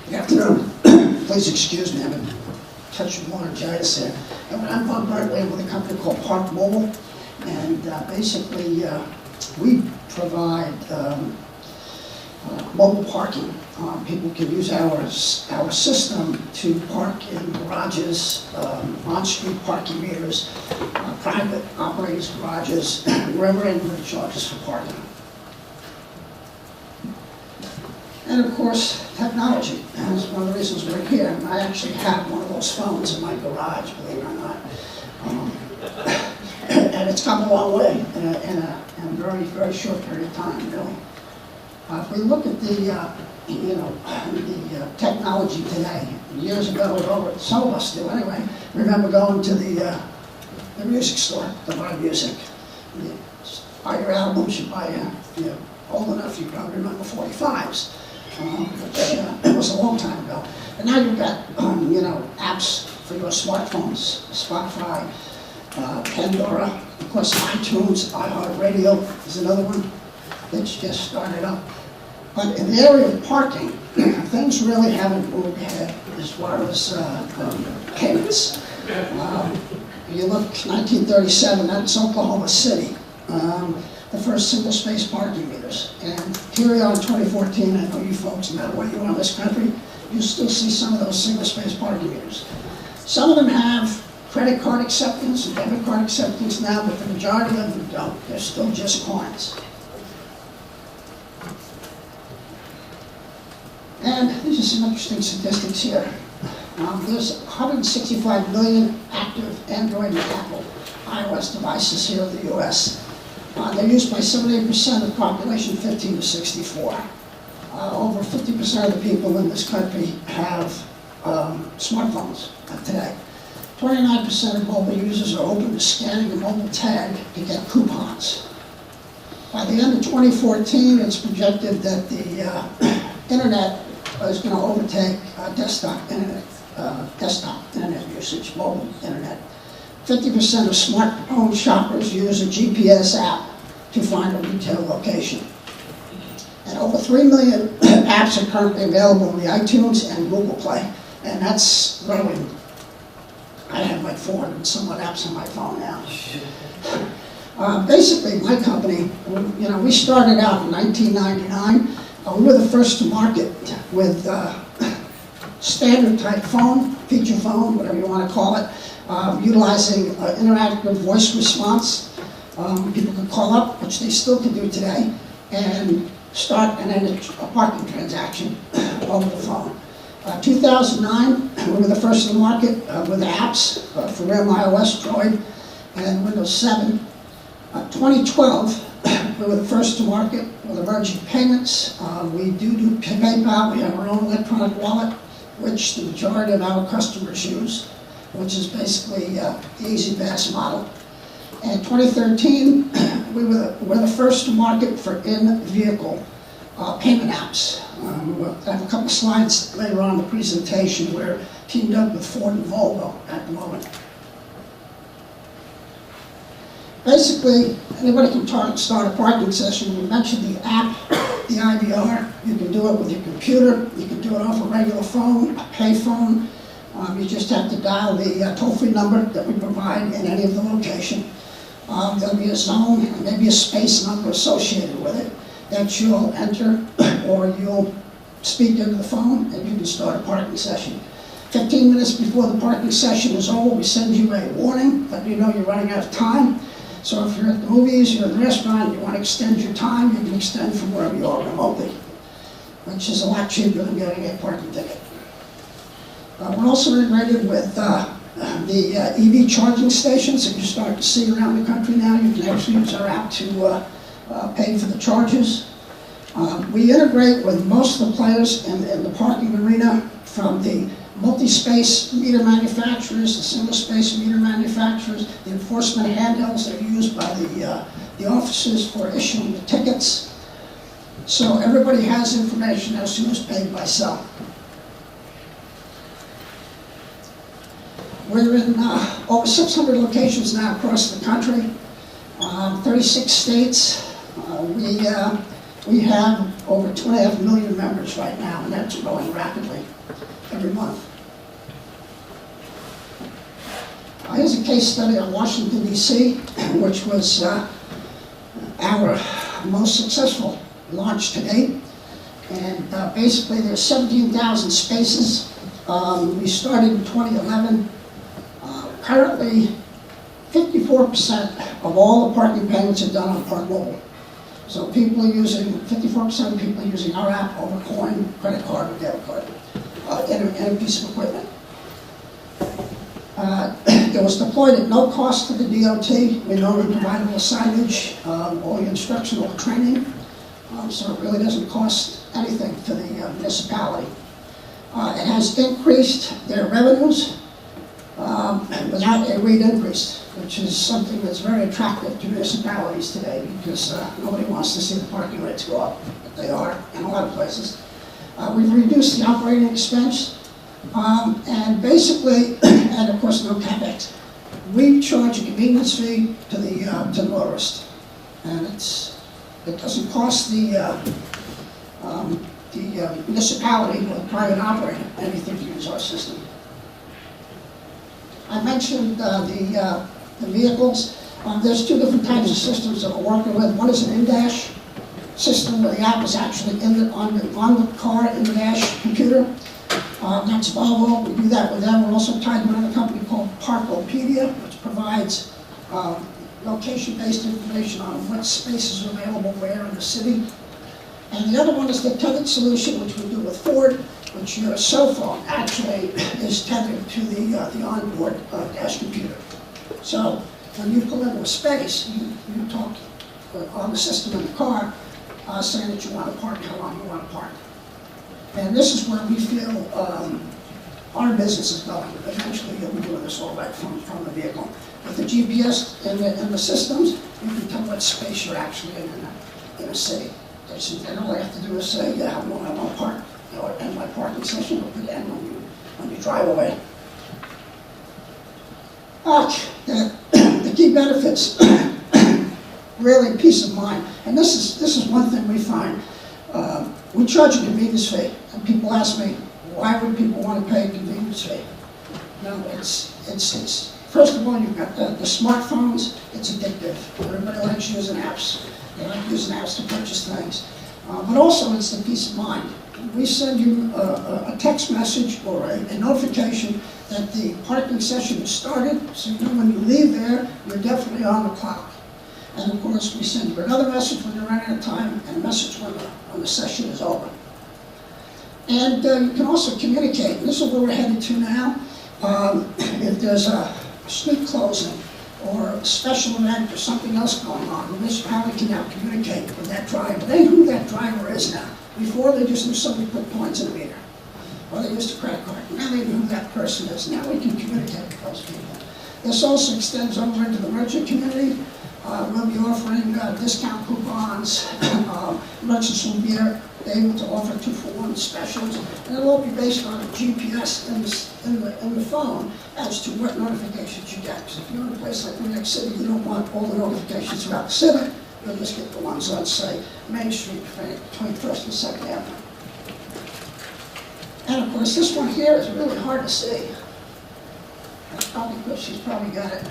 Good afternoon. Please excuse me, I'm in touch with laryngitis here. I'm Bob Bartley with a company called Park Mobile, and basically we provide mobile parking. People can use our system to park in garages, on-street parking meters, private operators' garages, wherever anybody charges for parking. And of course, technology. And that's one of the reasons we're here. I actually have one of those phones in my garage, believe it or not. And it's come a long way in a very, very short period of time, really. If we look at the technology today, years ago, some of us do anyway, remember going to the music store to buy music. You buy your albums, you buy, old enough, you probably remember 45s. It was a long time ago. And now you've got, apps for your smartphones, Spotify, Pandora, of course iTunes, iHeartRadio is another one that's just started up. But in the area of parking, things really haven't moved ahead as far as payments. You look, 1937, that's Oklahoma City. The first single-space parking meters. And here we are in 2014, I know you folks, no matter where you are in this country, you still see some of those single-space parking meters. Some of them have credit card acceptance and debit card acceptance now, but the majority of them don't. They're still just coins. And these are some interesting statistics here. There's 165 million active Android and Apple iOS devices here in the US. They're used by 78% of the population 15 to 64. Over 50% of the people in this country have smartphones today. 29% of mobile users are open to scanning a mobile tag to get coupons. By the end of 2014, it's projected that the internet is going to overtake desktop internet usage, mobile internet. 50% of smartphone shoppers use a GPS app to find a retail location. And over 3 million apps are currently available on the iTunes and Google Play, and that's growing. I have like 400 and somewhat apps on my phone now. Basically, my company, we started out in 1999. We were the first to market with standard type phone, feature phone, whatever you want to call it, utilizing interactive voice response. People could call up, which they still can do today, and start and end a parking transaction over the phone. 2009, we were the first to the market with apps for iOS, Droid, and Windows 7. 2012, we were the first to market with emerging payments. We do PayPal. We have our own electronic wallet, which the majority of our customers use, which is basically the Easy Pass model. In 2013, we were the first to market for in-vehicle payment apps. I have a couple slides later on in the presentation. We're teamed up with Ford and Volvo at the moment. Basically, anybody can start a parking session. We mentioned the app, the IVR. You can do it with your computer. You can do it off a regular phone, a pay phone. You just have to dial the toll-free number that we provide in any of the location. There'll be a zone and maybe a space number associated with it that you'll enter, or you'll speak into the phone and you can start a parking session. 15 minutes before the parking session is over, we send you a warning, let you know you're running out of time. So if you're at the movies, you're at the restaurant, you want to extend your time, you can extend from wherever you are remotely, which is a lot cheaper than getting a parking ticket. We're also integrated with the EV charging stations that you start to see around the country now. You can actually use our app to pay for the charges. We integrate with most of the players in the parking arena, from the multi-space meter manufacturers, the single-space meter manufacturers, the enforcement handhelds that are used by the officers for issuing the tickets. So everybody has information as to who's paid by cell. We're in over 600 locations now across the country, 36 states. We have over 2.5 million members right now, and that's growing rapidly every month. Here's a case study on Washington, D.C., which was our most successful launch to date. And basically, there's 17,000 spaces. We started in 2011. Currently, 54% of all the parking payments are done on Park Mobile. So people are using, 54% of people are using our app over coin, credit card, or debit card, and a piece of equipment. It was deployed at no cost to the DOT. We normally provide all the signage, all the instructional training, so it really doesn't cost anything to the municipality. It has increased their revenues without a rate increase, which is something that's very attractive to municipalities today, because nobody wants to see the parking rates go up, but they are in a lot of places. We've reduced the operating expense, and basically, and of course no CapEx, we charge a convenience fee to the motorist, and it doesn't cost the municipality or the private operator anything to use our system. I mentioned the vehicles. There's two different types of systems that we're working with. One is an in-dash system where the app is actually on the car in-dash computer. That's Volvo. We do that with them. We're also tied to another company called Parkopedia, which provides location-based information on what spaces are available where in the city. And the other one is the tethered solution, which we do with Ford, which your cell phone actually is tethered to the onboard dash computer. So when you pull into a space, you talk on the system in the car, saying that you want to park, how long you want to park. And this is where we feel our business is going. Eventually, you'll be doing this all right from the vehicle. With the GPS and the systems, you can tell what space you're actually in a city. And all I have to do is say, yeah, how long I want to park, or end my parking session, or put end when you drive away. The key benefits, really peace of mind. And this is one thing we find. We charge a convenience fee, and people ask me, why would people want to pay a convenience fee? No, it's first of all, you've got the smartphones. It's addictive. Everybody likes using apps. They like using apps to purchase things. But also, it's the peace of mind. We send you a text message or a notification that the parking session has started, so you know when you leave there, you're definitely on the clock. And of course, we send you another message when you're running out of time, and a message when the session is over. And you can also communicate. This is where we're headed to now. If there's a street closing, or a special event, or something else going on, the municipality can now communicate with that driver. They know who that driver is now. Before, they just knew somebody put points in a meter, or they used a credit card. Now they know who that person is. Now we can communicate with those people. This also extends over into the merchant community. We'll be offering discount coupons. Merchants will be able to offer 2-for-1 specials, and it'll all be based on a GPS in the phone as to what notifications you get. Because if you're in a place like New York City, you don't want all the notifications throughout the city. You'll just get the ones on, say, Main Street, 21st and 2nd Avenue. And of course, this one here is really hard to see. That's probably because she's probably got it.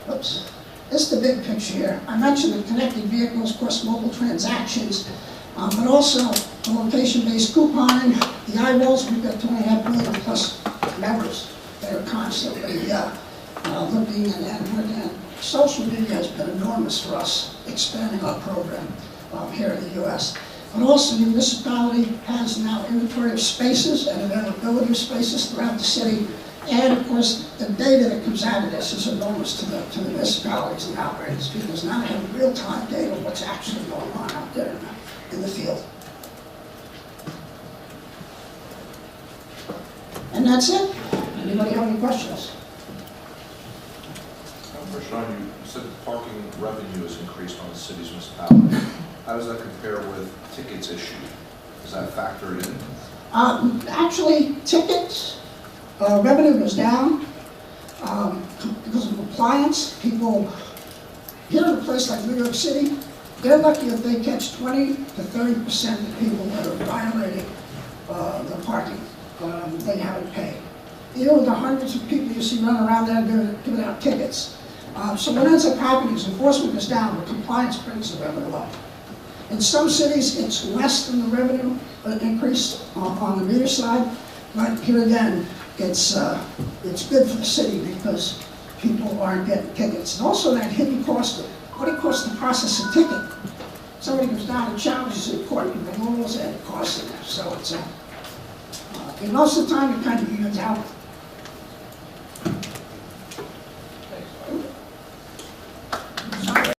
Oops. This is the big picture here. I mentioned the connected vehicles, of course, mobile transactions, but also the location-based couponing, the eyeballs. We've got 2.5 million plus members that are constantly looking and social media has been enormous for us, expanding our program here in the U.S. But also, the municipality has now inventory of spaces and availability of spaces throughout the city. And of course, the data that comes out of this is enormous to the municipalities and operators, because now they have real-time data of what's actually going on out there in the field. And that's it. Anybody have any questions? For Sean, you said that parking revenue has increased on the city's municipality. How does that compare with tickets issued? Is that factored in? Actually, tickets, revenue goes down because of compliance. People here in a place like New York City, they're lucky if they catch 20 to 30% of the people that are violating the parking. They haven't paid. Even with the hundreds of people you see running around there giving out tickets. So what ends up happening is enforcement goes down, but compliance brings the revenue up. In some cities, it's less than the revenue increase on the meter side, but here again, it's good for the city because people aren't getting tickets. And also that hidden cost of what it costs to process a ticket. Somebody comes down and challenges the court, and the rules and it costs them. So it's and most of the time it kind of evens out.